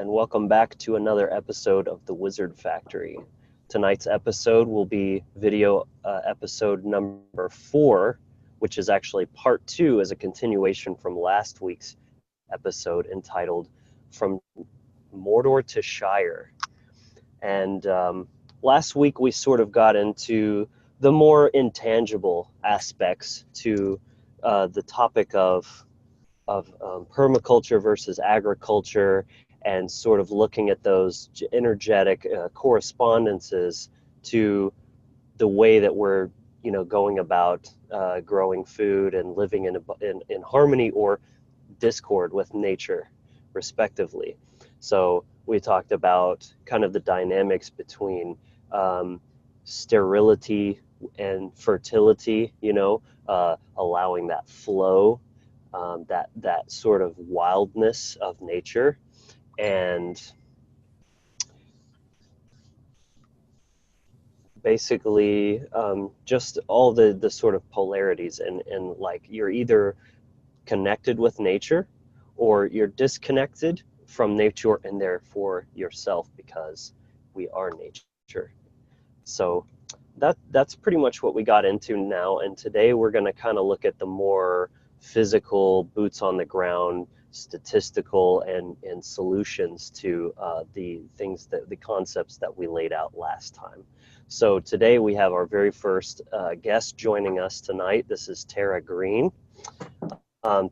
and welcome back to another episode of The Wizard Factory. Tonight's episode will be video episode number 4, which is actually part 2 as a continuation from last week's episode entitled From Mordor to Shire. And last week we sort of got into the more intangible aspects to the topic of permaculture versus agriculture, and sort of looking at those energetic correspondences to the way that we're going about growing food and living in harmony or discord with nature, respectively. So we talked about kind of the dynamics between sterility and fertility, allowing that flow, that sort of wildness of nature, and basically just all the sort of polarities, and like you're either connected with nature or you're disconnected from nature and therefore yourself, because we are nature. So that's pretty much what we got into now, and today we're going to kind of look at the more physical, boots on the ground, statistical and solutions to the concepts that we laid out last time. So today we have our very first guest joining us tonight. This is Tarah Green.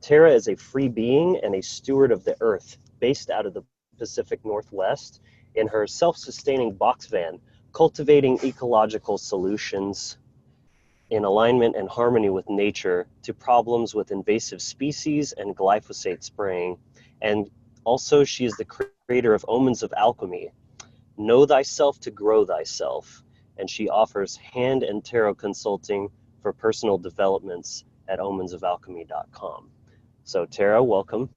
Tarah is a free being and a steward of the earth based out of the Pacific Northwest in her self-sustaining box van, cultivating ecological solutions in alignment and harmony with nature to problems with invasive species and glyphosate spraying. And also she is the creator of Omens of Alchemy, Know Thyself to Grow Thyself. And she offers hand and tarot consulting for personal developments at omensofalchemy.com. So Tarah, welcome.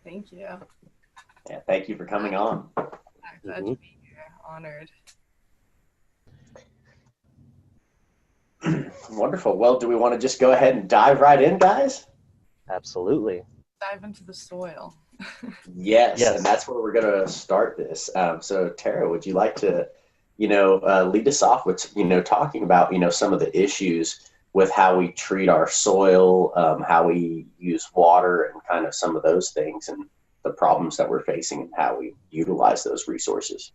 Thank you. Yeah, thank you for coming on. I'm glad to be here. Honored. Wonderful. Well, do we want to just go ahead and dive right in, guys? Absolutely. Dive into the soil. Yes, and that's where we're going to start this. So, Tarah, would you like to, lead us off with, talking about, some of the issues with how we treat our soil, how we use water, and kind of some of those things, and the problems that we're facing and how we utilize those resources?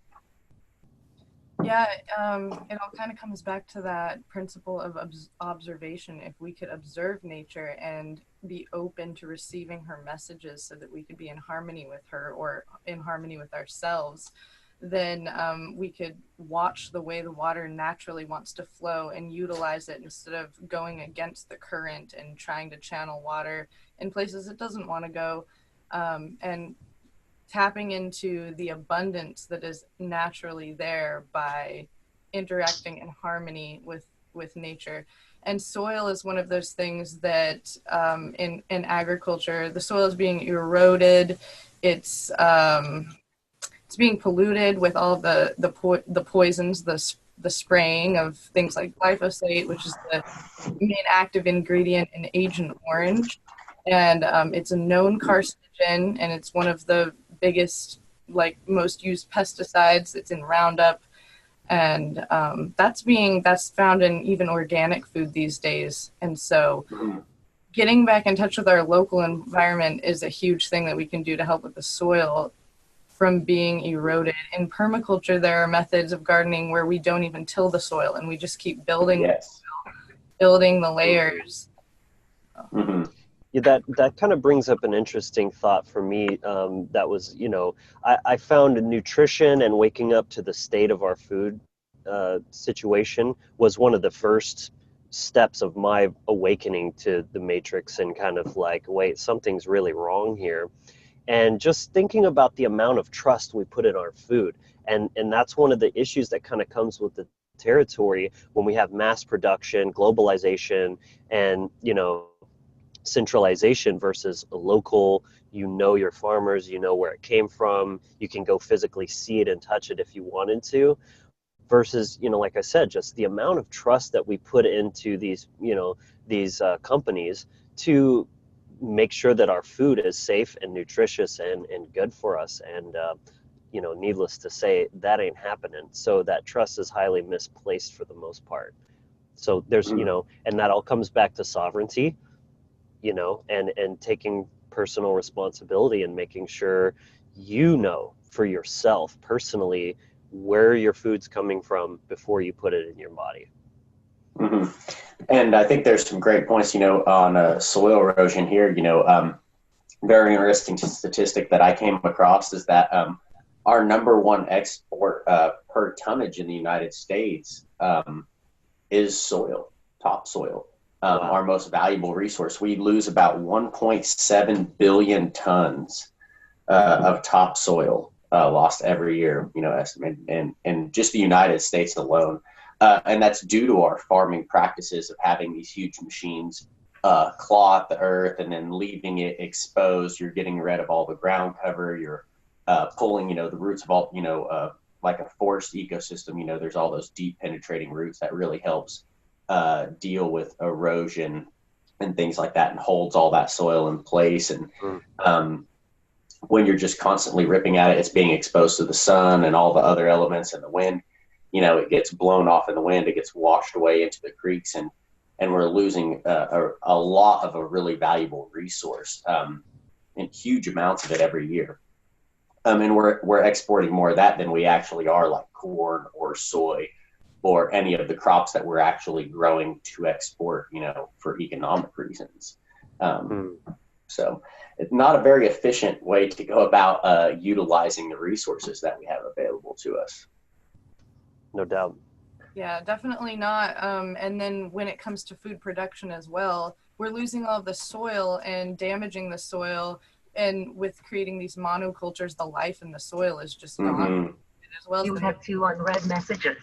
Yeah, it all kind of comes back to that principle of observation. If we could observe nature and be open to receiving her messages so that we could be in harmony with her or in harmony with ourselves, then we could watch the way the water naturally wants to flow and utilize it instead of going against the current and trying to channel water in places it doesn't want to go, and tapping into the abundance that is naturally there by interacting in harmony with nature. And soil is one of those things that in agriculture, the soil is being eroded. It's being polluted with all of the poisons, the spraying of things like glyphosate, which is the main active ingredient in Agent Orange. And it's a known carcinogen, and it's one of the biggest, most used pesticides. It's in Roundup, and that's found in even organic food these days. And so getting back in touch with our local environment is a huge thing that we can do to help with the soil from being eroded. In permaculture, there are methods of gardening where we don't even till the soil, and we just keep building the soil, building the layers. Mm-hmm. Yeah, that kind of brings up an interesting thought for me. That was, I found nutrition and waking up to the state of our food situation was one of the first steps of my awakening to the matrix, and kind of like, wait, something's really wrong here. And just thinking about the amount of trust we put in our food. And that's one of the issues that kind of comes with the territory when we have mass production, globalization, and, centralization versus a local. Your farmers, where it came from, you can go physically see it and touch it if you wanted to, versus like I said, just the amount of trust that we put into these companies to make sure that our food is safe and nutritious and good for us. And, you know, needless to say, that ain't happening. So that trust is highly misplaced for the most part. So there's, you know, and that all comes back to sovereignty, you know, and taking personal responsibility and making sure you know for yourself personally where your food's coming from before you put it in your body. Mm-hmm. And I think there's some great points, you know, on soil erosion here. You know, very interesting statistic that I came across is that our number one export per tonnage in the United States is soil, topsoil, Wow. our most valuable resource. We lose about 1.7 billion tons of topsoil lost every year, you know, estimated in just the United States alone. And that's due to our farming practices of having these huge machines claw at the earth and then leaving it exposed. You're getting rid of all the ground cover. You're pulling, you know, the roots of all, you know, like a forest ecosystem, you know, there's all those deep penetrating roots that really helps deal with erosion and things like that and holds all that soil in place. And when you're just constantly ripping at it, it's being exposed to the sun and all the other elements and the wind. You know, it gets blown off in the wind, it gets washed away into the creeks, and we're losing a lot of a really valuable resource, and huge amounts of it every year. And we're exporting more of that than we actually are, like corn or soy or any of the crops that we're actually growing to export, you know, for economic reasons. So it's not a very efficient way to go about utilizing the resources that we have available to us. No doubt. Yeah, definitely not. And then when it comes to food production as well, we're losing all of the soil and damaging the soil. And with creating these monocultures, the life in the soil is just gone as well. You have 2 unread messages.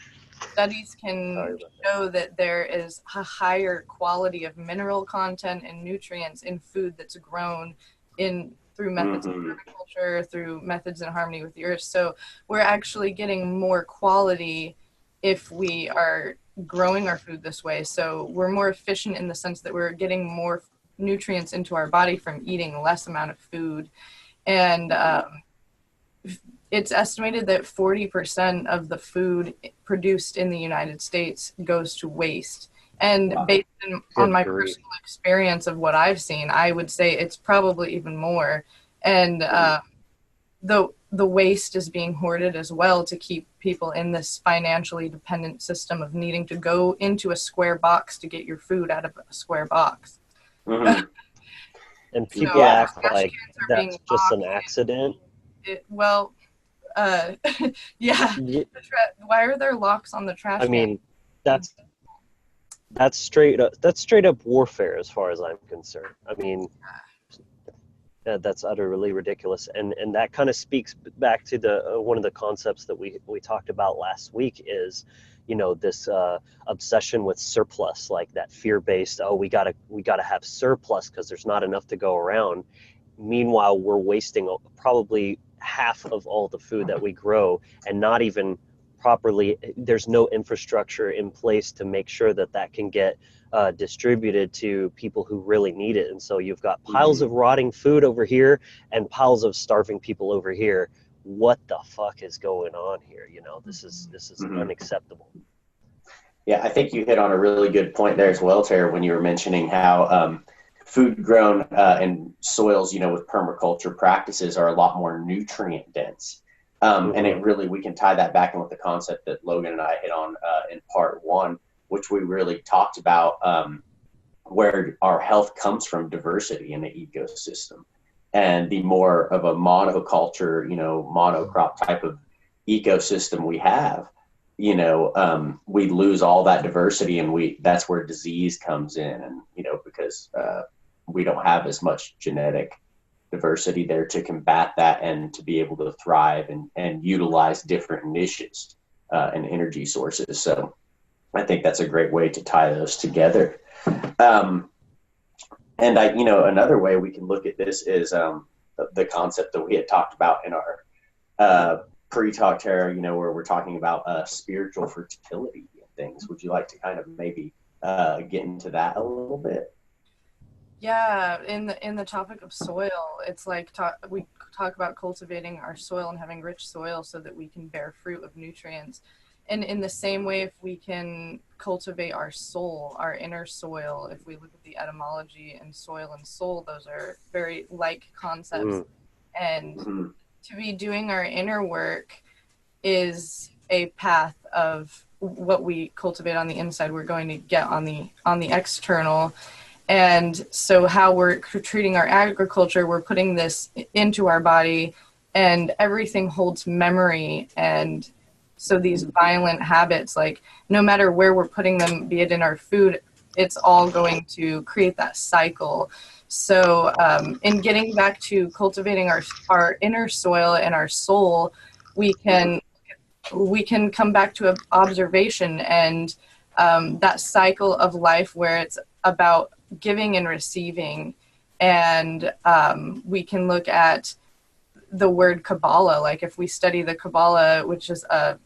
Studies can show that there is a higher quality of mineral content and nutrients in food that's grown through methods of permaculture, through methods in harmony with the earth. So we're actually getting more quality if we are growing our food this way. So we're more efficient in the sense that we're getting more nutrients into our body from eating less amount of food. And it's estimated that 40% of the food produced in the United States goes to waste. And based on my personal experience of what I've seen, I would say it's probably even more. And the waste is being hoarded as well to keep people in this financially dependent system of needing to go into a square box to get your food out of a square box. And people act like that's just an accident. Yeah. Why are there locks on the trash can? I mean, that's straight up warfare as far as I'm concerned. I mean, that's utterly ridiculous, and that kind of speaks back to the one of the concepts that we talked about last week is, you know, this obsession with surplus, like that fear-based, oh, we gotta have surplus because there's not enough to go around. Meanwhile, we're wasting probably half of all the food that we grow, and not even properly, there's no infrastructure in place to make sure that can get distributed to people who really need it. And so you've got piles of rotting food over here and piles of starving people over here. What the fuck is going on here? You know, this is unacceptable. Yeah, I think you hit on a really good point there as well, Tarah, when you were mentioning how food grown in soils, you know, with permaculture practices are a lot more nutrient dense. And it really, we can tie that back in with the concept that Logan and I hit on in part 1, which we really talked about, where our health comes from diversity in the ecosystem. And the more of a monoculture, you know, monocrop type of ecosystem we have, you know, we lose all that diversity, and that's where disease comes in. And, you know, because we don't have as much genetic diversity there to combat that and to be able to thrive and utilize different niches and energy sources. So I think that's a great way to tie those together. And you know, another way we can look at this is the concept that we had talked about in our pre-talk, Tarah, you know, where we're talking about spiritual fertility and things. Would you like to kind of maybe get into that a little bit? Yeah, in the topic of soil, it's like we talk about cultivating our soil and having rich soil so that we can bear fruit of nutrients. And in the same way, if we can cultivate our soul, our inner soil, if we look at the etymology and soil and soul, those are very like concepts. And Mhm. to be doing our inner work is a path of what we cultivate on the inside, we're going to get on the external. And so how we're treating our agriculture, we're putting this into our body, and everything holds memory. And so these violent habits, like no matter where we're putting them, be it in our food, it's all going to create that cycle. So in getting back to cultivating our inner soil and our soul, we can come back to observation and that cycle of life where it's about giving and receiving. And we can look at the word Kabbalah, like if we study the Kabbalah, which is the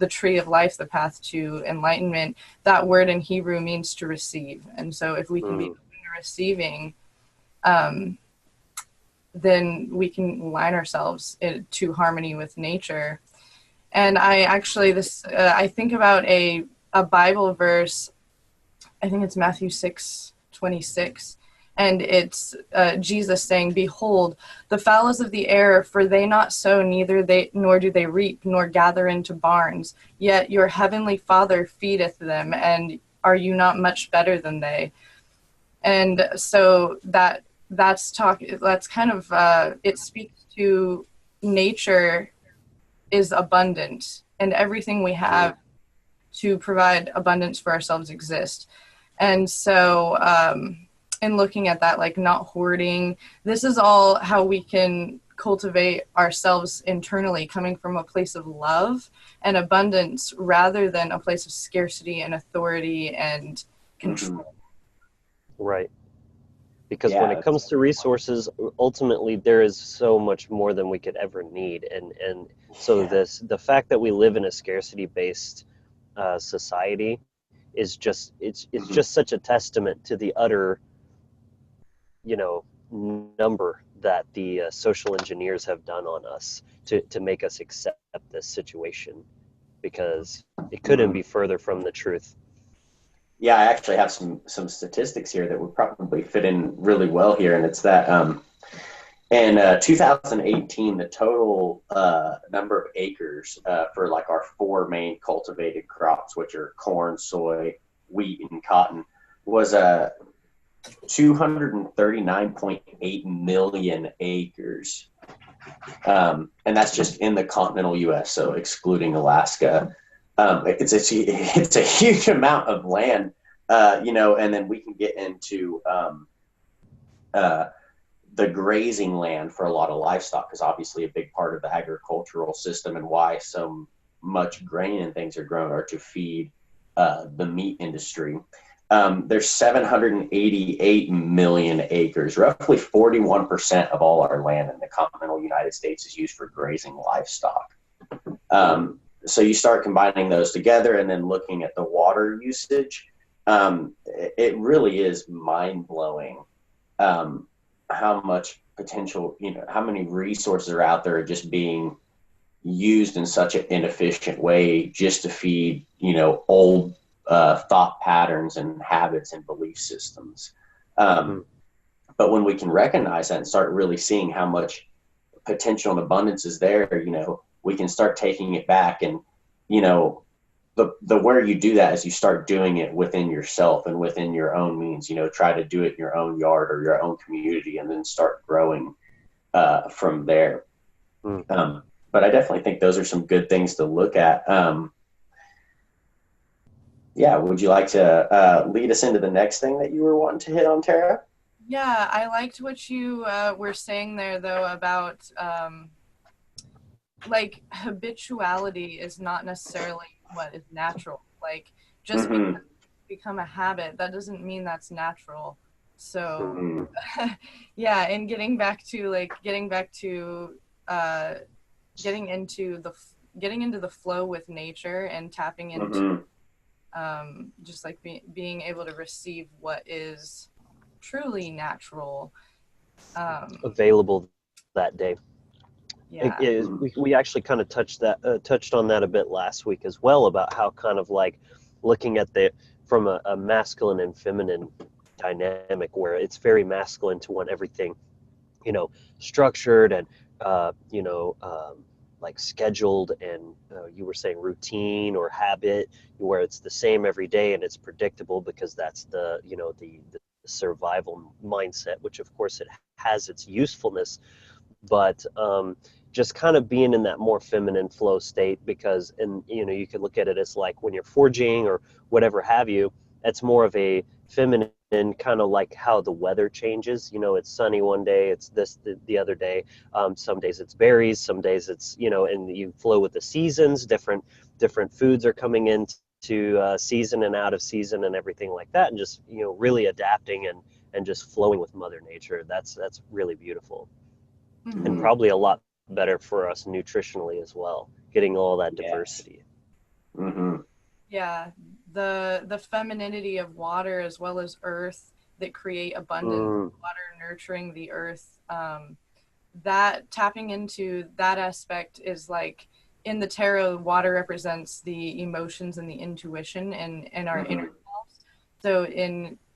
tree of life, the path to enlightenment, that word in Hebrew means to receive. And so if we can be open to receiving, then we can align ourselves to harmony with nature. And I actually, I think about a Bible verse. I think it's Matthew 6:26. And it's Jesus saying, "Behold, the fowls of the air, for they not sow, neither they nor do they reap, nor gather into barns. Yet your heavenly Father feedeth them, and are you not much better than they?" And so that's kind of it speaks to nature is abundant, and everything we have to provide abundance for ourselves exist. And so in looking at that, like not hoarding, this is all how we can cultivate ourselves internally, coming from a place of love and abundance rather than a place of scarcity and authority and control. Right. Because Yeah, when it comes to resources, ultimately there is so much more than we could ever need. And so the fact that we live in a scarcity based society is just it's just such a testament to the utter, you know, number that the social engineers have done on us to make us accept this situation, because it couldn't be further from the truth. Yeah, I actually have some statistics here that would probably fit in really well here, and it's that in 2018, the total number of acres for like our four main cultivated crops, which are corn, soy, wheat, and cotton, was 239.8 million acres. And that's just in the continental U.S., so excluding Alaska. It's a huge amount of land, and then we can get into the grazing land for a lot of livestock, is obviously a big part of the agricultural system, and why so much grain and things are grown are to feed the meat industry. There's 788 million acres. Roughly 41% of all our land in the continental United States is used for grazing livestock. So you start combining those together and then looking at the water usage. It really is mind-blowing how much potential, how many resources are out there just being used in such an inefficient way just to feed, old thought patterns and habits and belief systems. But when we can recognize that and start really seeing how much potential and abundance is there, we can start taking it back. And, the where you do that is you start doing it within yourself and within your own means, try to do it in your own yard or your own community, and then start growing from there. But I definitely think those are some good things to look at. Yeah, would you like to lead us into the next thing that you were wanting to hit on, Tarah? Yeah, I liked what you were saying there, though, about like habituality is not necessarily what is natural. Like just because it's become a habit, that doesn't mean that's natural. So yeah, and getting into the flow with nature and tapping into just like being able to receive what is truly natural. Available that day. Yeah. We actually kind of touched on that a bit last week as well, about how kind of like looking at the from a masculine and feminine dynamic, where it's very masculine to want everything, you know, structured and like scheduled, and you were saying routine or habit, where it's the same every day and it's predictable, because that's the survival mindset, which of course it has its usefulness. But just kind of being in that more feminine flow state, because, and you could look at it as like when you're forging or whatever have you, it's more of a feminine, kind of like how the weather changes. It's sunny one day, it's this the other day. Some days it's berries, some days it's, and you flow with the seasons. Different foods are coming into season and out of season and everything like that, and just really adapting and just flowing with Mother Nature. That's really beautiful. Mm-hmm. And probably a lot better for us nutritionally as well, getting all that Yes. diversity. Mm-hmm. Yeah, the femininity of water as well as earth that create abundance, water nurturing the earth. That tapping into that aspect is like, in the tarot, water represents the emotions and the intuition and our inner selves. So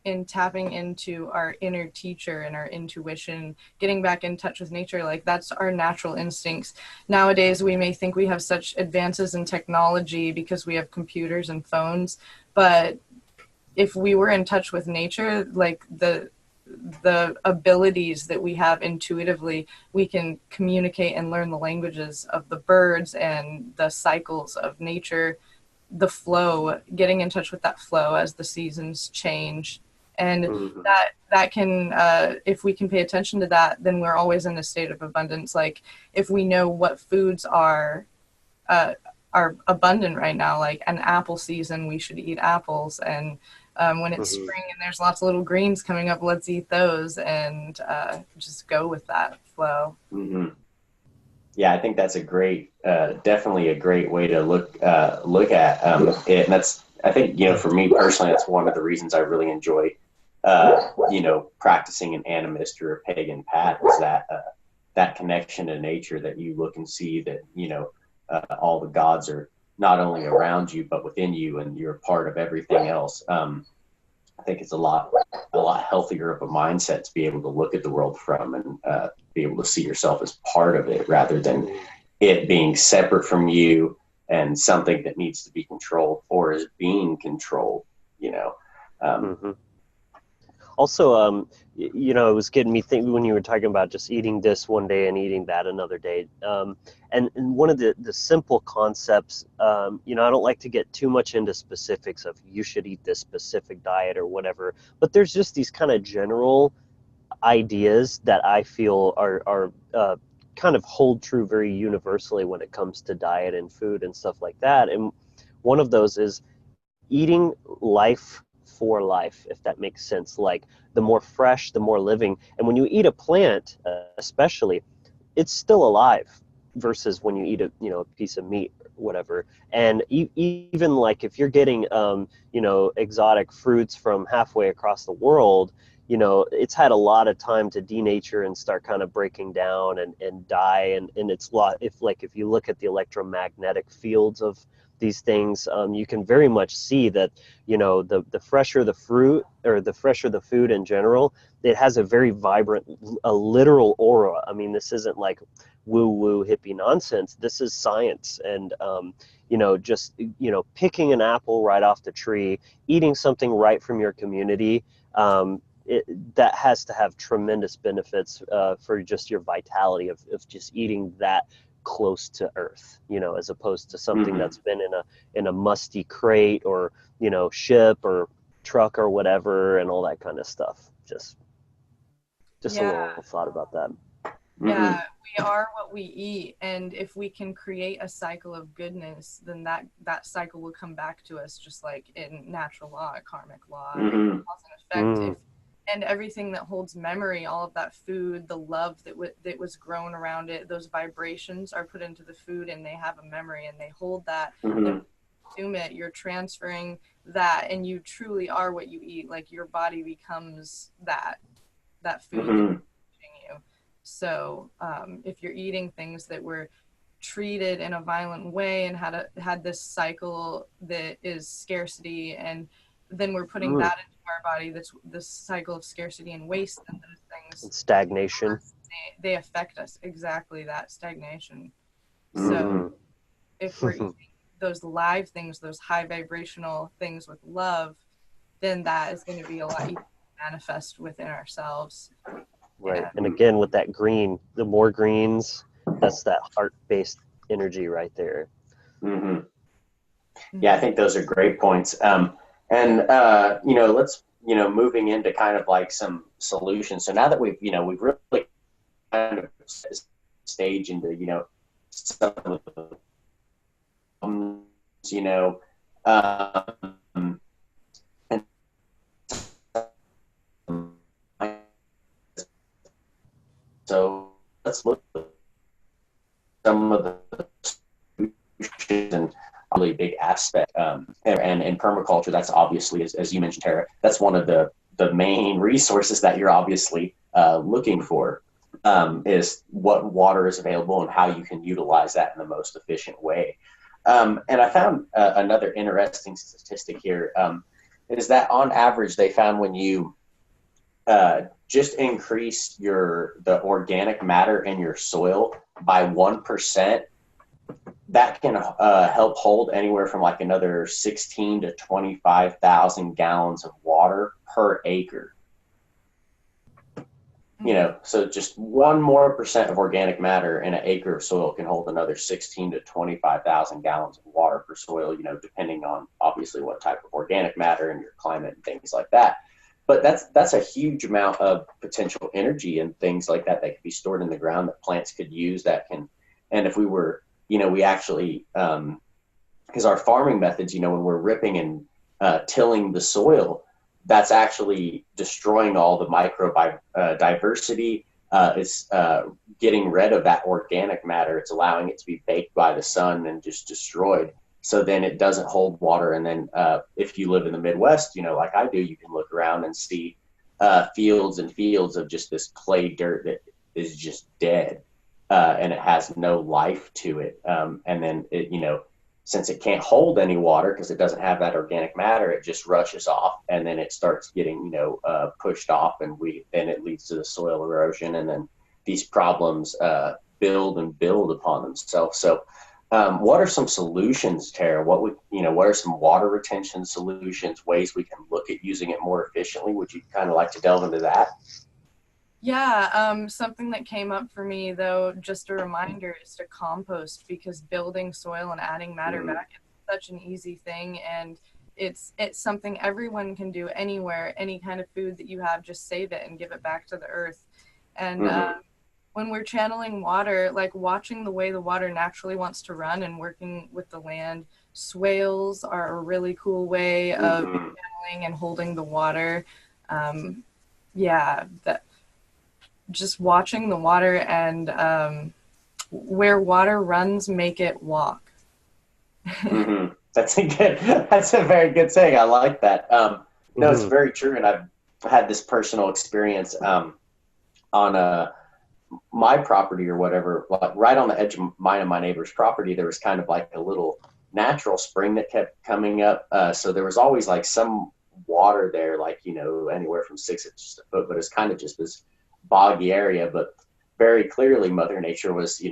in tapping into our inner teacher and our intuition, getting back in touch with nature, like that's our natural instincts. Nowadays, we may think we have such advances in technology because we have computers and phones, but if we were in touch with nature, like the abilities that we have intuitively, we can communicate and learn the languages of the birds and the cycles of nature, the flow, getting in touch with that flow as the seasons change. And that can, if we can pay attention to that, then we're always in a state of abundance. Like if we know what foods are abundant right now, like an apple season, we should eat apples. And when it's spring and there's lots of little greens coming up, let's eat those and just go with that flow. Mm-hmm. Yeah, I think that's definitely a great way to look at it. And that's, I think, for me personally, that's one of the reasons I really enjoy, practicing an animist or a pagan path, is that connection to nature, that you look and see that, all the gods are not only around you, but within you, and you're a part of everything else. I think it's a lot healthier of a mindset to be able to look at the world from, and be able to see yourself as part of it, rather than it being separate from you and something that needs to be controlled, or is being controlled. Also, it was getting me thinking when you were talking about just eating this one day and eating that another day. And one of the simple concepts, I don't like to get too much into specifics of you should eat this specific diet or whatever, but there's just these kind of general ideas that I feel are kind of hold true very universally when it comes to diet and food and stuff like that. And one of those is eating life for life, if that makes sense. Like the more fresh, the more living. And when you eat a plant, especially, it's still alive, versus when you eat a piece of meat or whatever. And even like if you're getting exotic fruits from halfway across the world, it's had a lot of time to denature and start kind of breaking down and die. And it's a lot, if you look at the electromagnetic fields of these things, you can very much see that, the fresher the fruit, or the fresher the food in general, it has a very vibrant, a literal aura. I mean, this isn't like woo-woo hippie nonsense. This is science. And, just, picking an apple right off the tree, eating something right from your community, that has to have tremendous benefits for just your vitality of just eating that close to earth, as opposed to something that's been in a musty crate or, ship or truck or whatever, and all that kind of stuff. Just a little thought about that. Yeah, we are what we eat, and if we can create a cycle of goodness, then that cycle will come back to us, just like in natural law, karmic law, cause and effect. And everything that holds memory, all of that food, the love that was grown around it, those vibrations are put into the food, and they have a memory, and they hold that. consume it, you're transferring that, and you truly are what you eat. Like your body becomes that food that you're teaching you. So if you're eating things that were treated in a violent way and had this cycle that is scarcity, and then we're putting that into our body, this cycle of scarcity and waste, and those things, and stagnation, they affect us. Exactly, that stagnation. So if we're eating those live things, those high vibrational things with love, then that is going to be a lot easier to manifest within ourselves. right? Yeah. And again, with that green, the more greens, that's that heart-based energy right there. Yeah, I think those are great points. Let's, moving into kind of like some solutions. So now that we've really kind of stage into, some of the problems, and so let's look at some of the solutions and really big aspect. And in permaculture, that's obviously, as you mentioned, Tarah, that's one of the main resources that you're obviously looking for, is what water is available and how you can utilize that in the most efficient way. And I found another interesting statistic here, is that on average, they found when you just increase the organic matter in your soil by 1%, that can help hold anywhere from like another 16 to 25,000 gallons of water per acre. So just 1% more of organic matter in an acre of soil can hold another 16 to 25,000 gallons of water per soil, depending on obviously what type of organic matter and your climate and things like that. But that's a huge amount of potential energy and things like that could be stored in the ground that plants could use and if we were, we actually, because our farming methods, when we're ripping and tilling the soil, that's actually destroying all the diversity. It's getting rid of that organic matter. It's allowing it to be baked by the sun and just destroyed. So then it doesn't hold water. And then if you live in the Midwest, like I do, you can look around and see fields and fields of just this clay dirt that is just dead. And it has no life to it. And then it, since it can't hold any water because it doesn't have that organic matter, it just rushes off, and then it starts getting, pushed off, and then it leads to the soil erosion, and then these problems build upon themselves. So, what are some solutions, Tara? What are some water retention solutions, ways we can look at using it more efficiently? Would you kind of like to delve into that? Yeah, something that came up for me, though, just a reminder, is to compost, because building soil and adding matter back is such an easy thing, and it's something everyone can do anywhere. Any kind of food that you have, just save it and give it back to the earth. And when we're channeling water, like watching the way the water naturally wants to run and working with the land, swales are a really cool way of channeling and holding the water. Just watching the water, and where water runs, make it walk. That's a very good saying. I like that. No, it's very true. And I've had this personal experience on my property or whatever, like right on the edge of mine and my neighbor's property, there was kind of like a little natural spring that kept coming up. So there was always like some water there, like, anywhere from 6 inches to a foot, but it's kind of just this boggy area. But very clearly Mother Nature was,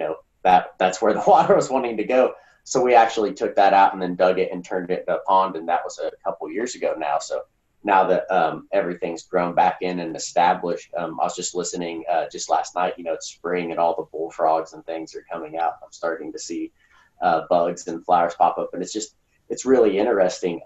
that's where the water was wanting to go. So we actually took that out and then dug it and turned it into a pond. And that was a couple years ago now. So now that everything's grown back in and established, I was just listening just last night, it's spring and all the bullfrogs and things are coming out. I'm starting to see bugs and flowers pop up. And it's really interesting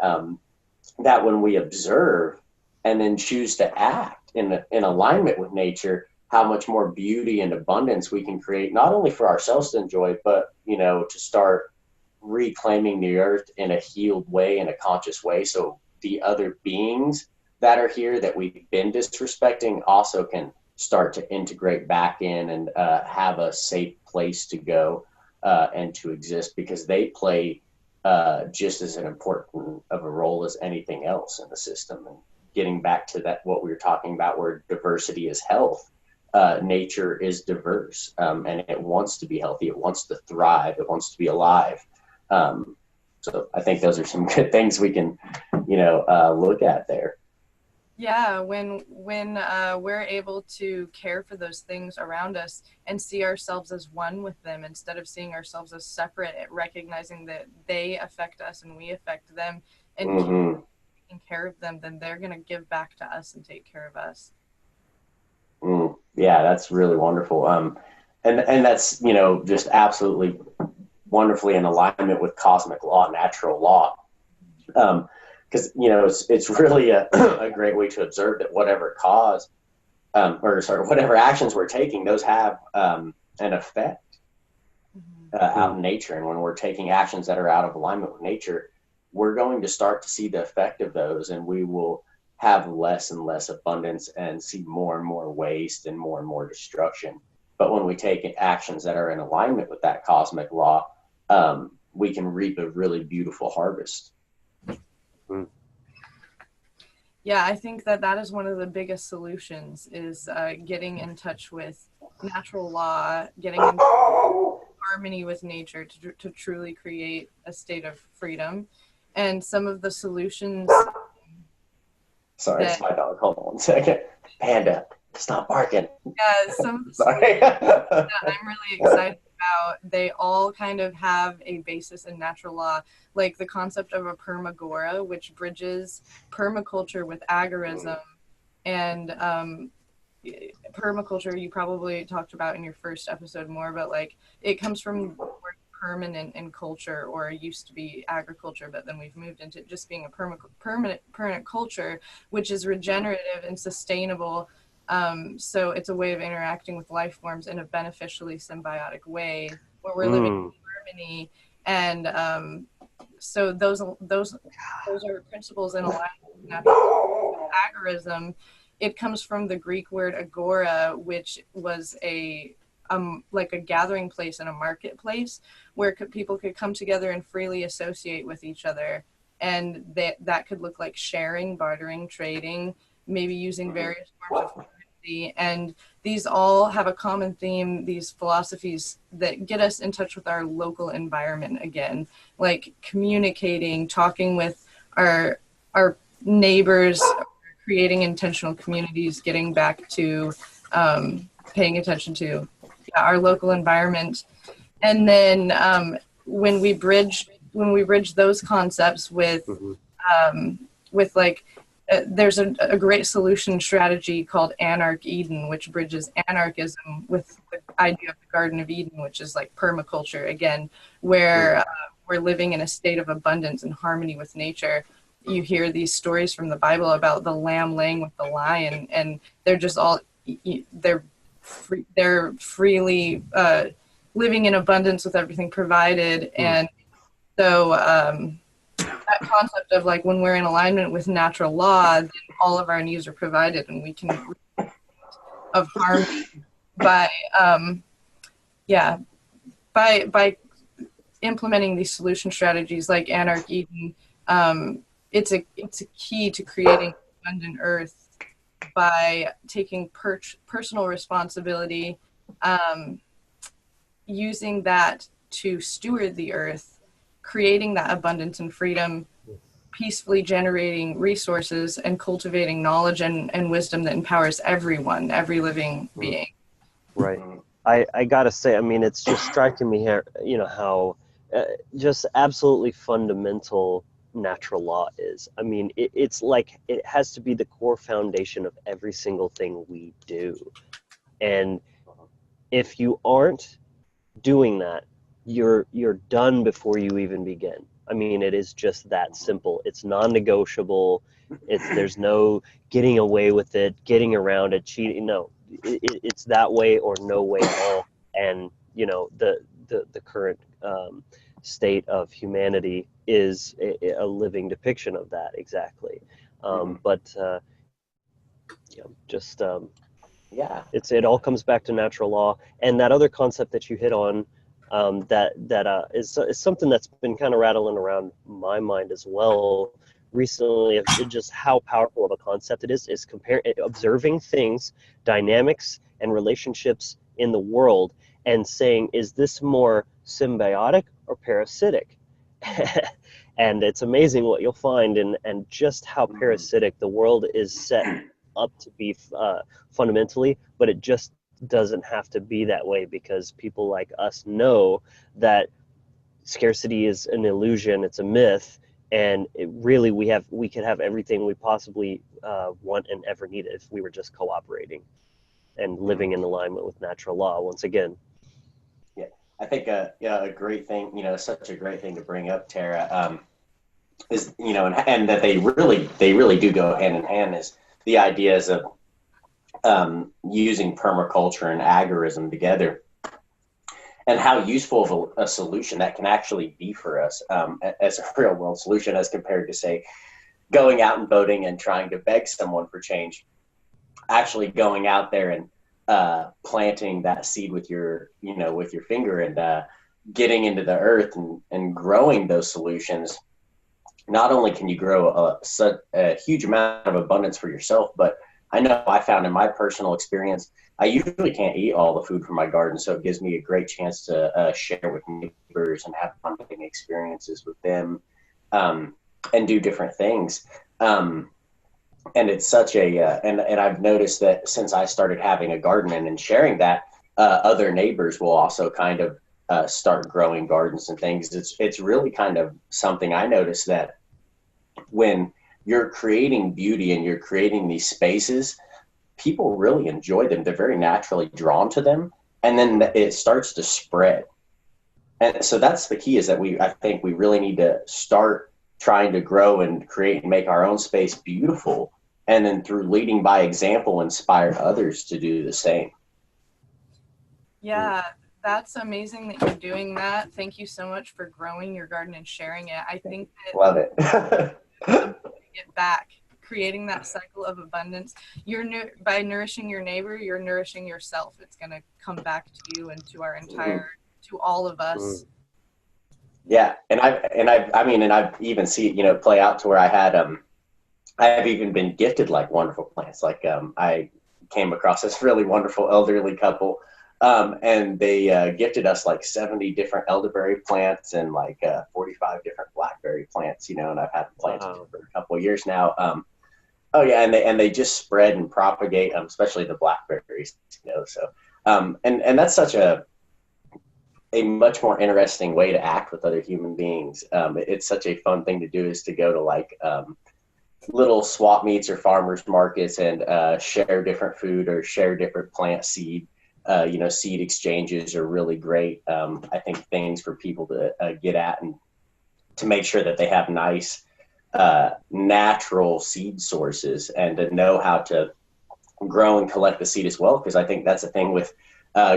that when we observe and then choose to act in alignment with nature, how much more beauty and abundance we can create, not only for ourselves to enjoy, but, to start reclaiming the earth in a healed way, in a conscious way. So the other beings that are here that we've been disrespecting also can start to integrate back in and have a safe place to go and to exist, because they play just as an important of a role as anything else in the system. And getting back to that, what we were talking about, where diversity is health, nature is diverse, and it wants to be healthy. It wants to thrive. It wants to be alive. So I think those are some good things we can, look at there. Yeah, when we're able to care for those things around us and see ourselves as one with them instead of seeing ourselves as separate, recognizing that they affect us and we affect them, and keep taking care of them, then they're going to give back to us and take care of us. Yeah, that's really wonderful. And that's, just absolutely wonderfully in alignment with cosmic law, natural law. Because it's really a great way to observe that whatever cause, whatever actions we're taking, those have an effect out in nature. And when we're taking actions that are out of alignment with nature, we're going to start to see the effect of those, and we will have less and less abundance and see more and more waste and more destruction. But when we take actions that are in alignment with that cosmic law, we can reap a really beautiful harvest. Yeah, I think that is one of the biggest solutions, is getting in touch with natural law, getting in harmony with nature to truly create a state of freedom. And some of the solutions... Sorry, it's my dog. Hold on 1 second. Panda, stop barking. Yeah, some Sorry. that I'm really excited about, they all kind of have a basis in natural law, like the concept of a permagora, which bridges permaculture with agorism. And permaculture, you probably talked about in your first episode more, but like it comes from the word permanent in culture, or it used to be agriculture, but then we've moved into just being a permanent culture, which is regenerative and sustainable. So it's a way of interacting with life forms in a beneficially symbiotic way, where we're living in harmony. And so those are principles in alignment with natural agorism. It comes from the Greek word agora, which was like a gathering place and a marketplace where people could come together and freely associate with each other. And that could look like sharing, bartering, trading, maybe using various forms of currency. And these all have a common theme, these philosophies that get us in touch with our local environment again, like communicating, talking with our neighbors, creating intentional communities, getting back to paying attention to our local environment. And then when we bridge those concepts with like there's a great solution strategy called Anarch Eden, which bridges anarchism with the idea of the Garden of Eden, which is like permaculture again, where we're living in a state of abundance and harmony with nature. You hear these stories from the Bible about the lamb laying with the lion, and they're just all they're freely living in abundance with everything provided. And so that concept of like when we're in alignment with natural law, then all of our needs are provided, and we can of harmony by implementing these solution strategies like Anarch Eden. It's a key to creating abundant earth by taking personal responsibility, using that to steward the earth, creating that abundance and freedom, peacefully generating resources, and cultivating knowledge and wisdom that empowers everyone, every living being. Right. I gotta say, I mean, it's just striking me here, how just absolutely fundamental natural law is. I mean, it's like it has to be the core foundation of every single thing we do. And if you aren't doing that, you're done before you even begin. I mean, it is just that simple. It's non-negotiable. There's no getting away with it, getting around it, cheating. No, it's that way or no way at all. And the current state of humanity is a living depiction of that exactly. It all comes back to natural law. And that other concept that you hit on, is something that's been kind of rattling around my mind as well recently, of just how powerful of a concept it is observing things, dynamics, and relationships in the world, and saying, is this more symbiotic or parasitic? And it's amazing what you'll find, and just how parasitic the world is set up to be fundamentally, but it just doesn't have to be that way, because people like us know that scarcity is an illusion, it's a myth, and we could have everything we possibly want and ever need if we were just cooperating and living in alignment with natural law once again. Yeah, I think a great thing, such a great thing to bring up, Tara, is, and that they really do go hand in hand, is the ideas of using permaculture and agorism together, and how useful of a solution that can actually be for us, as a real world solution, as compared to, say, going out and voting and trying to beg someone for change. Actually going out there and planting that seed with your finger, and getting into the earth and growing those solutions. Not only can you grow a huge amount of abundance for yourself, but I know I found in my personal experience, I usually can't eat all the food from my garden, so it gives me a great chance to share with neighbors and have fun experiences with them, and do different things. And it's such and I've noticed that since I started having a garden and sharing that, other neighbors will also kind of start growing gardens and things. It's really kind of something I noticed, that when you're creating beauty and you're creating these spaces, people really enjoy them. They're very naturally drawn to them, and then it starts to spread. And so that's the key, is that I think we really need to start trying to grow and create and make our own space beautiful, and then through leading by example, inspire others to do the same. Yeah, that's amazing that you're doing that. Thank you so much for growing your garden and sharing it. I think that Love it. get back, creating that cycle of abundance. By nourishing your neighbor, you're nourishing yourself. It's going to come back to you and to our to all of us. Yeah, and I've even seen it, play out to where I've even been gifted like wonderful plants. Like I came across this really wonderful elderly couple, and they gifted us like 70 different elderberry plants and like 45 different blackberry plants, and I've had them planted for a couple of years now. Oh yeah, and they just spread and propagate, especially the blackberries, So, and that's such a much more interesting way to act with other human beings. It's such a fun thing to do, is to go to like little swap meets or farmers markets and share different food or share different plant seed. Seed exchanges are really great. I think things for people to get at, and to make sure that they have nice natural seed sources, and to know how to grow and collect the seed as well. Because I think that's the thing with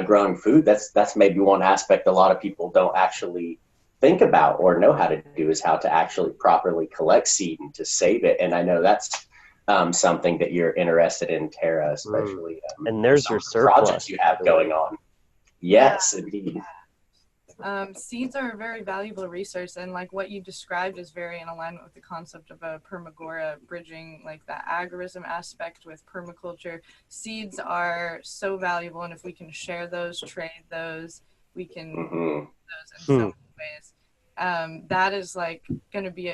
growing food. That's maybe one aspect a lot of people don't actually think about or know how to do, is how to actually properly collect seed and to save it. And I know that's something that you're interested in, Tara, especially. And there's your surplus projects you have going on. Yes, indeed. Seeds are a very valuable resource, and like what you described is very in alignment with the concept of a permagora, bridging like that agorism aspect with permaculture. Seeds are so valuable, and if we can share those, trade those, we can do those in so many ways. That is like going to be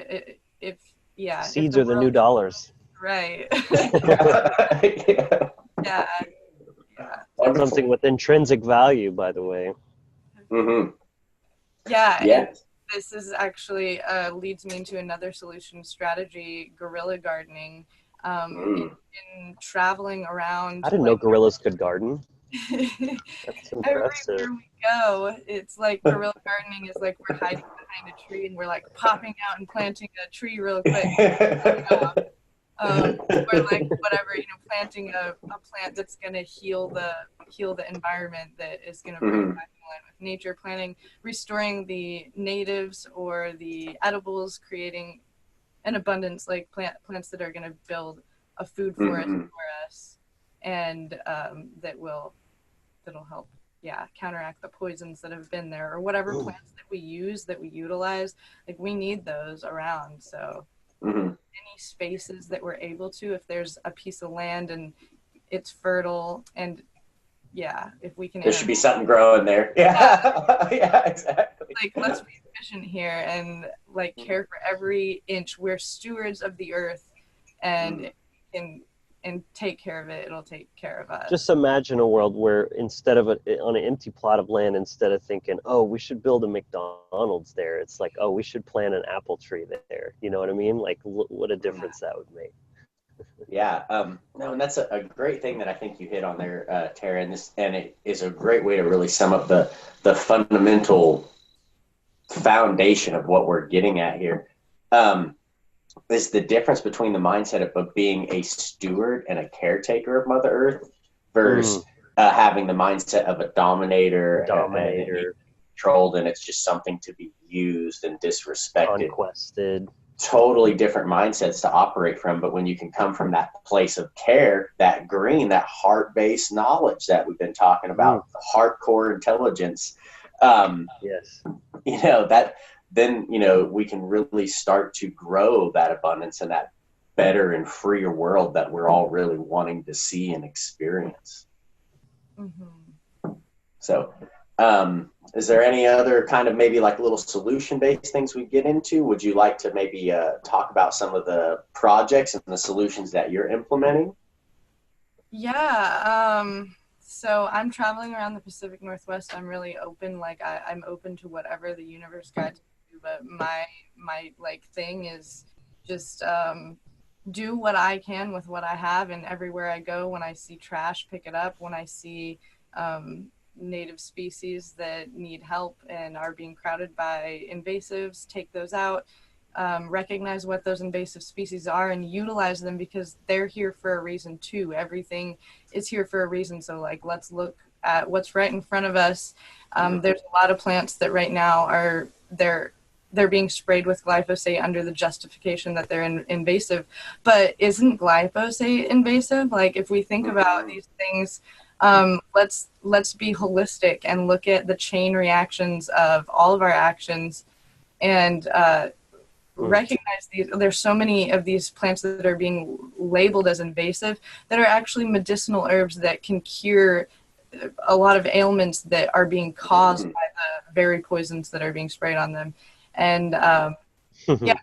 seeds are the new dollars. Right. Yeah. Yeah. That's something with intrinsic value, by the way. Yeah. This is actually leads me into another solution strategy, guerrilla gardening. In traveling around. I didn't know gorillas could garden. That's impressive. Everywhere we go, it's like guerrilla gardening is like we're hiding behind a tree and we're like popping out and planting a tree real quick. Or like whatever, planting a plant that's going to heal the environment, that is going to bring it back in line with nature, restoring the natives or the edibles, creating an abundance, like plants that are going to build a food forest for us, and that'll help counteract the poisons that have been there, or whatever plants that we use, that we utilize. Like, we need those around. So any spaces that we're able to, if there's a piece of land and it's fertile, and if we can, there should be something growing there. Yeah, exactly. Like, let's be efficient here and like care for every inch. We're stewards of the earth, and and take care of it, it'll take care of us. Just imagine a world where instead of on an empty plot of land, instead of thinking, oh, we should build a McDonald's there, it's like, oh, we should plant an apple tree there. You know what I mean? Like, what a difference that would make. Yeah, no, and that's a great thing that I think you hit on there, Tara, and it is a great way to really sum up the fundamental foundation of what we're getting at here. Is the difference between the mindset of being a steward and a caretaker of Mother Earth versus having the mindset of a dominator. And controlled, and it's just something to be used and disrespected. Conquested. Totally different mindsets to operate from. But when you can come from that place of care, that green, that heart-based knowledge that we've been talking about, the hardcore intelligence, yes, then we can really start to grow that abundance and that better and freer world that we're all really wanting to see and experience. So is there any other kind of maybe like little solution-based things we get into? Would you like to maybe talk about some of the projects and the solutions that you're implementing? So I'm traveling around the Pacific Northwest. I'm really open. Like, I'm open to whatever the universe guides me to, but my like thing is just do what I can with what I have, and everywhere I go, when I see trash, pick it up. When I see native species that need help and are being crowded by invasives, take those out. Recognize what those invasive species are and utilize them, because they're here for a reason too. Everything is here for a reason. So like, let's look at what's right in front of us. There's a lot of plants that right now they're being sprayed with glyphosate under the justification that they're invasive. But isn't glyphosate invasive? Like, if we think about these things, let's be holistic and look at the chain reactions of all of our actions, and recognize these. There's so many of these plants that are being labeled as invasive that are actually medicinal herbs that can cure a lot of ailments that are being caused by the very poisons that are being sprayed on them. And just being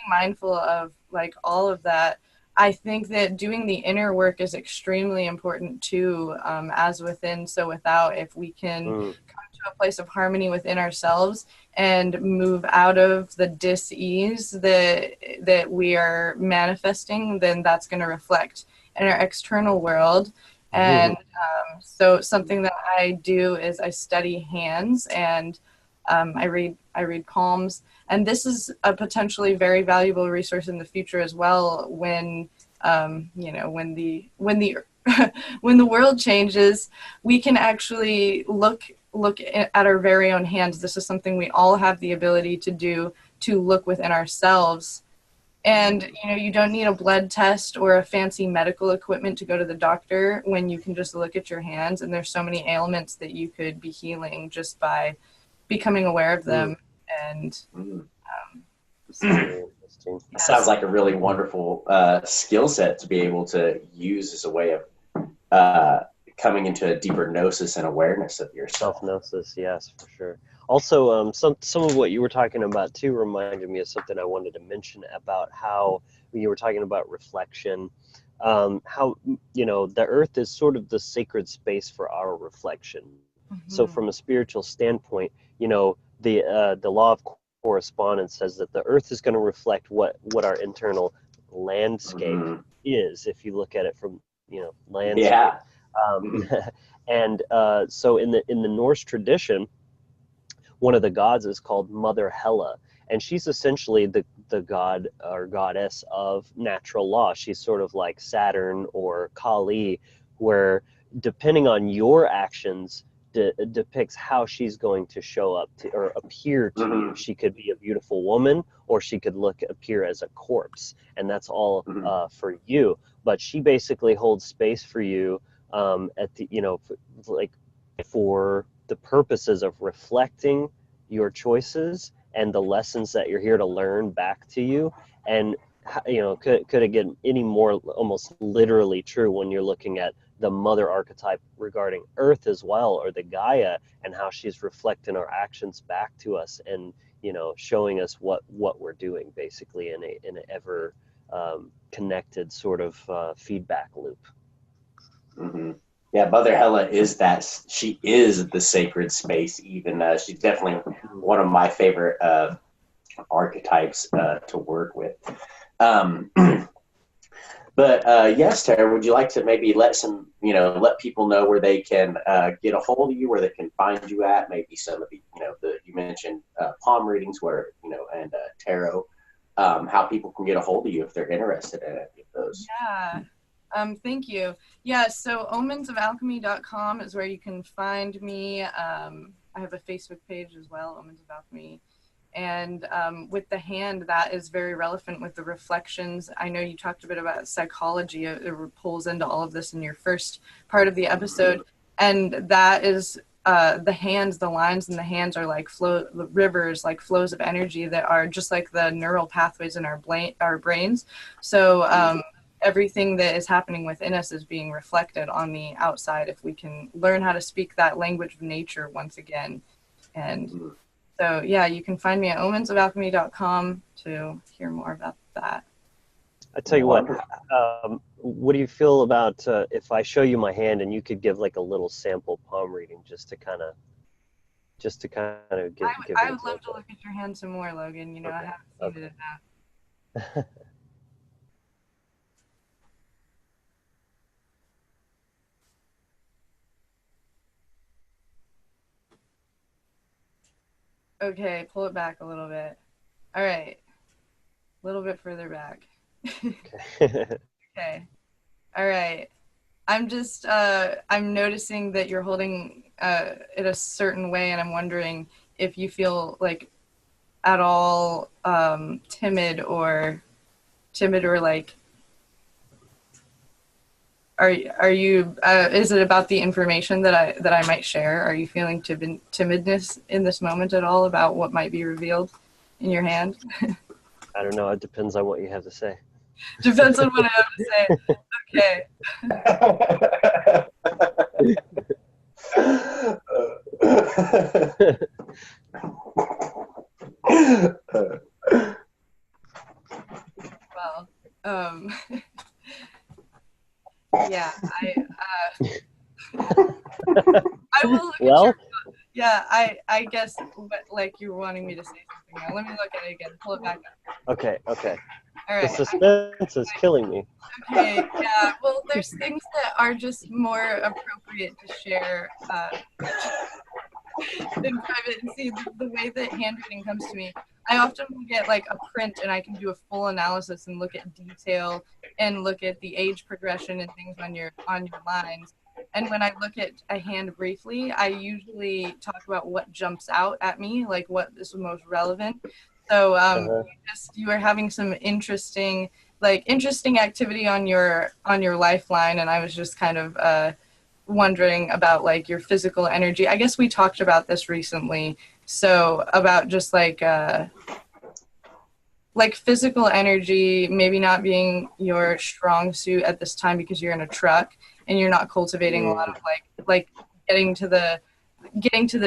mindful of like all of that. I think that doing the inner work is extremely important too, as within, so without. If we can come to a place of harmony within ourselves and move out of the dis-ease that we are manifesting, then that's going to reflect in our external world. And so something that I do is I study hands, and I read palms, and this is a potentially very valuable resource in the future as well. When when the when the world changes, we can actually look at our very own hands. This is something we all have the ability to do, to look within ourselves. And you don't need a blood test or a fancy medical equipment to go to the doctor when you can just look at your hands. And there's so many ailments that you could be healing just by becoming aware of them. And sounds like a really wonderful skill set to be able to use as a way of coming into a deeper gnosis and awareness of yourself. Self-gnosis, yes, for sure. Also, some of what you were talking about too reminded me of something I wanted to mention about how you were talking about reflection. How the earth is sort of the sacred space for our reflection. So from a spiritual standpoint, the law of correspondence says that the earth is going to reflect what our internal landscape is, if you look at it from landscape. And so in the Norse tradition, one of the gods is called Mother Hela, and she's essentially the god or goddess of natural law. She's sort of like Saturn or Kali, where depending on your actions depicts how she's going to show up to, or appear to you. She could be a beautiful woman, or she could appear as a corpse, and that's all for you. But she basically holds space for you at the like for the purposes of reflecting your choices and the lessons that you're here to learn back to you. And could it get any more almost literally true when you're looking at the mother archetype regarding Earth as well, or the Gaia, and how she's reflecting our actions back to us, and showing us what we're doing, basically in an ever connected sort of feedback loop. Mm-hmm. Yeah, Mother Hela is that. She is the sacred space. Even she's definitely one of my favorite archetypes to work with. But yes, Tara, would you like to maybe let people know where they can get a hold of you, where they can find you at? Maybe some of the you mentioned palm readings, and tarot. How people can get a hold of you if they're interested in any of those. Yeah. Thank you. Yeah, so omensofalchemy.com is where you can find me. I have a Facebook page as well, Omens of Alchemy. And with the hand, that is very relevant with the reflections. I know you talked a bit about psychology. It pulls into all of this in your first part of the episode. And that is the hands, the lines in the hands are like rivers, like flows of energy that are just like the neural pathways in our brains. So everything that is happening within us is being reflected on the outside if we can learn how to speak that language of nature once again. And so, yeah, you can find me at omensofalchemy.com to hear more about that. I tell you what do you feel about if I show you my hand and you could give like a little sample palm reading just to kind of give I would love to look at your hand some more, Logan. Okay. I haven't seen it enough. Okay, pull it back a little bit. All right. A little bit further back. Okay. All right. I'm just, I'm noticing that you're holding it a certain way, and I'm wondering if you feel like at all timid or like, are you, is it about the information that I might share? Are you feeling timidness in this moment at all about what might be revealed in your hand? I don't know. It depends on what you have to say. Depends on what I have to say. Okay. Well, yeah, I will look at your, yeah, I guess like you were wanting me to say something now. Let me look at it again. Pull it back up. Okay. All right. The suspense is killing me. Okay, yeah. Well, there's things that are just more appropriate to share in private. And see, the way that handwriting comes to me, I often will get like a print and I can do a full analysis and look at detail and look at the age progression and things on your lines. And when I look at a hand briefly, I usually talk about what jumps out at me, like what is most relevant. So you are having some interesting activity on your lifeline, and I was just kind of wondering about like your physical energy. I guess we talked about this recently. So about just like physical energy maybe not being your strong suit at this time because you're in a truck and you're not cultivating a lot of like getting to the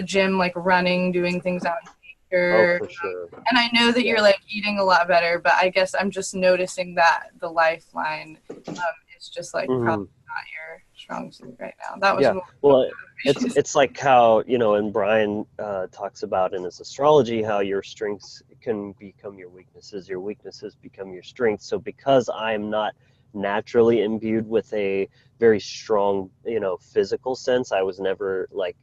gym, like running, doing things out in nature. Oh, for sure. And I know that you're like eating a lot better, but I guess I'm just noticing that the lifeline is just like probably not your strong suit right now. That was well, it's like how and Brian talks about in his astrology how your strengths can become your weaknesses become your strengths. So because I'm not naturally imbued with a very strong physical sense, I was never like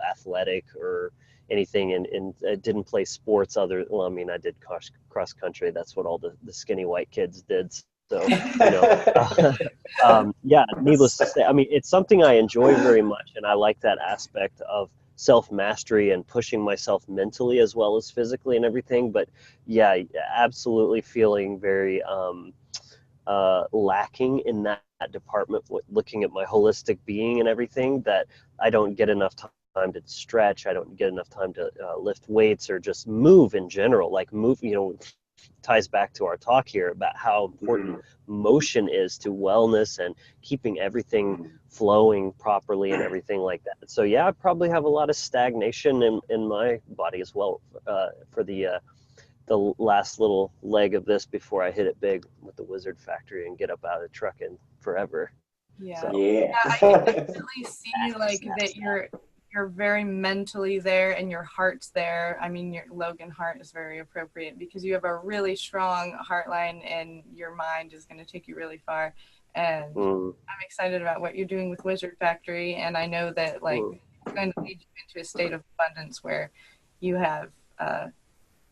athletic or anything, and I didn't play sports I did cross country. That's what all the skinny white kids did. So, needless to say, I mean, it's something I enjoy very much, and I like that aspect of self-mastery and pushing myself mentally as well as physically and everything. But yeah, absolutely feeling very lacking in that department, looking at my holistic being and everything, that I don't get enough time to stretch. I don't get enough time to lift weights or just move in general. Like move, ties back to our talk here about how important motion is to wellness and keeping everything flowing properly and everything like that. So yeah, I probably have a lot of stagnation in my body as well for the last little leg of this before I hit it big with the Wizard Factory and get up out of the truck and forever. Yeah. So. Yeah. I can definitely see like that you're very mentally there and your heart's there. I mean, your Logan Hart is very appropriate because you have a really strong heart line and your mind is going to take you really far. And I'm excited about what you're doing with Wizard Factory. And I know that like it's going to lead you into a state of abundance where you have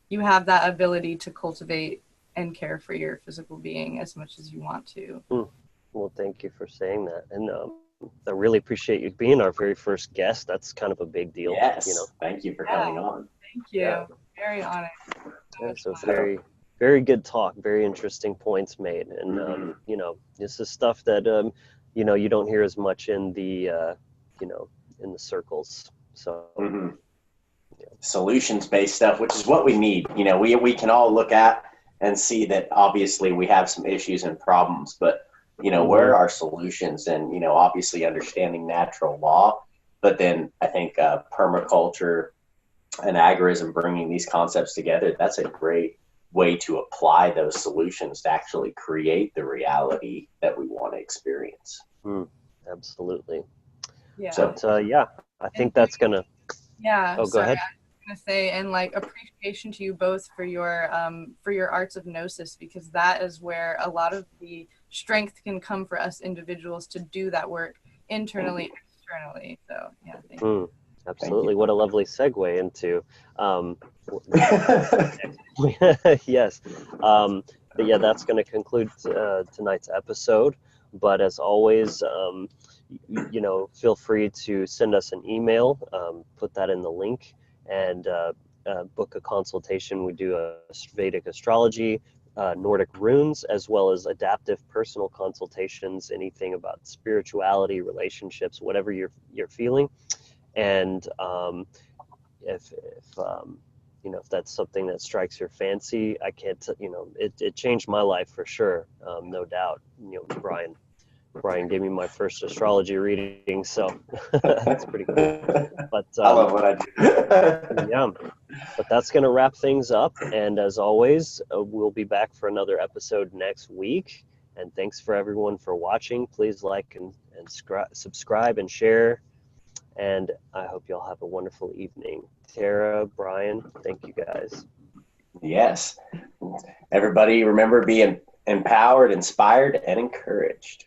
that ability to cultivate and care for your physical being as much as you want to. Well, thank you for saying that. And I really appreciate you being our very first guest. That's kind of a big deal. Yes. Thank you for coming on. Thank you. Yeah. Very honored. So very, very good talk. Very interesting points made. And, this is stuff that, you don't hear as much in the, in the circles. So solutions-based stuff, which is what we need. We can all look at and see that obviously we have some issues and problems, but where are our solutions? And obviously understanding natural law, but then I think permaculture and agorism, bringing these concepts together, that's a great way to apply those solutions to actually create the reality that we want to experience. Absolutely. Yeah. So I think that's gonna. Yeah. Oh, go ahead. I was gonna say, and like appreciation to you both for your arts of gnosis, because that is where a lot of the strength can come for us individuals to do that work internally and externally. So yeah, thank you. Absolutely. What a lovely segue into yes. But yeah, that's going to conclude tonight's episode. But as always, feel free to send us an email, put that in the link, and book a consultation. We do a Vedic astrology, Nordic runes, as well as adaptive personal consultations, anything about spirituality, relationships, whatever you're feeling. And if that's something that strikes your fancy, I can't, it changed my life for sure, no doubt. Brian gave me my first astrology reading, so that's pretty cool. But I love what I do. Yeah, but that's going to wrap things up. And as always, we'll be back for another episode next week. And thanks for everyone for watching. Please like and subscribe and share. And I hope y'all have a wonderful evening. Tarah, Brian, thank you guys. Yes. Everybody remember being empowered, inspired, and encouraged.